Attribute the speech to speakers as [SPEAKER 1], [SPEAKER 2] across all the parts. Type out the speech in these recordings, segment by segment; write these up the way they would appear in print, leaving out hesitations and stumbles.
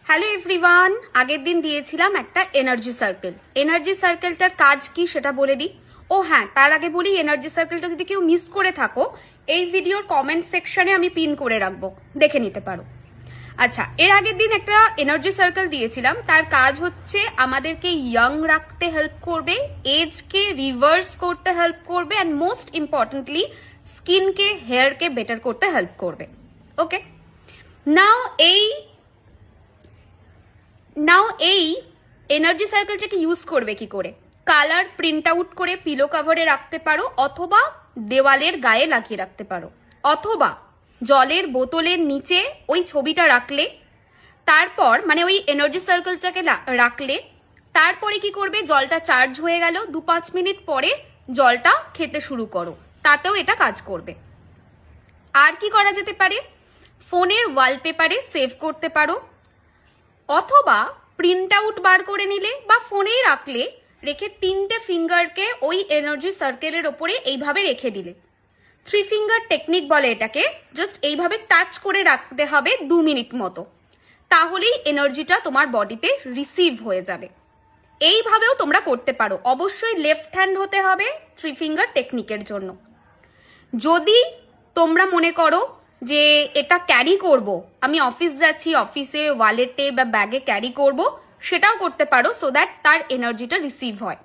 [SPEAKER 1] Hello everyone, আগের দিন দিয়েছিলাম একটা এনার্জি সার্কেল। এনার্জি সার্কেলটার কাজ কি সেটা বলে দিই। ও হ্যাঁ, তার আগে বলি, এনার্জি সার্কেলটা যদি কেউ মিস করে থাকো, এই ভিডিওর কমেন্ট সেকশনে আমি পিন করে রাখবো, দেখে নিতে পারো। আচ্ছা, এর আগের দিন একটা এনার্জি সার্কেল দিয়েছিলাম। তার কাজ হচ্ছে আমাদেরকে ইয়াং রাখতে হেল্প করবে, এজকে রিভার্স করতে হেল্প করবে, অ্যান্ড মোস্ট ইম্পর্টেন্টলি স্কিনকে, হেয়ারকে বেটার করতে হেল্প করবে। ওকে, নাও এই এনার্জি সার্কেলটাকে ইউজ করবে কি করে? কালার প্রিন্ট আউট করে পিলো কভারে রাখতে পারো, অথবা দেওয়ালের গায়ে লাগিয়ে রাখতে পারো, অথবা জলের বোতলের নিচে ওই ছবিটা রাখলে, তারপর মানে ওই এনার্জি সার্কেলটাকে রাখলে, তারপরে কি করবে, জলটা চার্জ হয়ে গেল, 2-5 মিনিট পরে জলটা খেতে শুরু করো, তাতেও এটা কাজ করবে। আর কি করা যেতে পারে? ফোনের ওয়ালপেপারে সেভ করতে পারো, অথবা প্রিন্ট আউট বার করে নিলে বা ফোনেই রাখলে, রেখে 3টে ফিঙ্গারকে ওই এনার্জি সার্কেলের ওপরে এইভাবে রেখে দিলে, 3 ফিঙ্গার টেকনিক বলে এটাকে। জাস্ট এইভাবে টাচ করে রাখতে হবে 2 মিনিট মতো, তাহলেই এনার্জিটা তোমার বডিতে রিসিভ হয়ে যাবে। এইভাবেও তোমরা করতে পারো, অবশ্যই লেফট হ্যান্ড হতে হবে 3 ফিঙ্গার টেকনিকের জন্য। যদি তোমরা মনে করো যে এটা ক্যারি করব, আমি অফিস যাচ্ছি, অফিসে ওয়ালেটে বা ব্যাগে ক্যারি করব, সেটাও করতে পারো, সো দ্যাট তার এনার্জিটা রিসিভ হয়।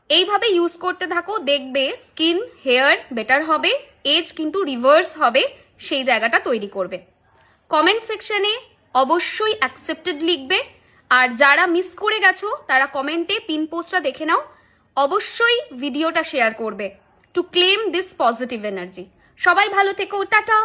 [SPEAKER 1] এইভাবে ইউজ করতে থাকো, দেখবে স্কিন, হেয়ার বেটার হবে, এজ কিন্তু রিভার্স হবে, সেই জায়গাটা তৈরি করবে। কমেন্ট সেকশনে অবশ্যই অ্যাকসেপ্টেড লিখবে, আর যারা মিস করে গেছো তারা কমেন্টে পিন পোস্টটা দেখে নাও, অবশ্যই ভিডিওটা শেয়ার করবে to claim this positive energy. সবাই ভালো থেকো, টাটা।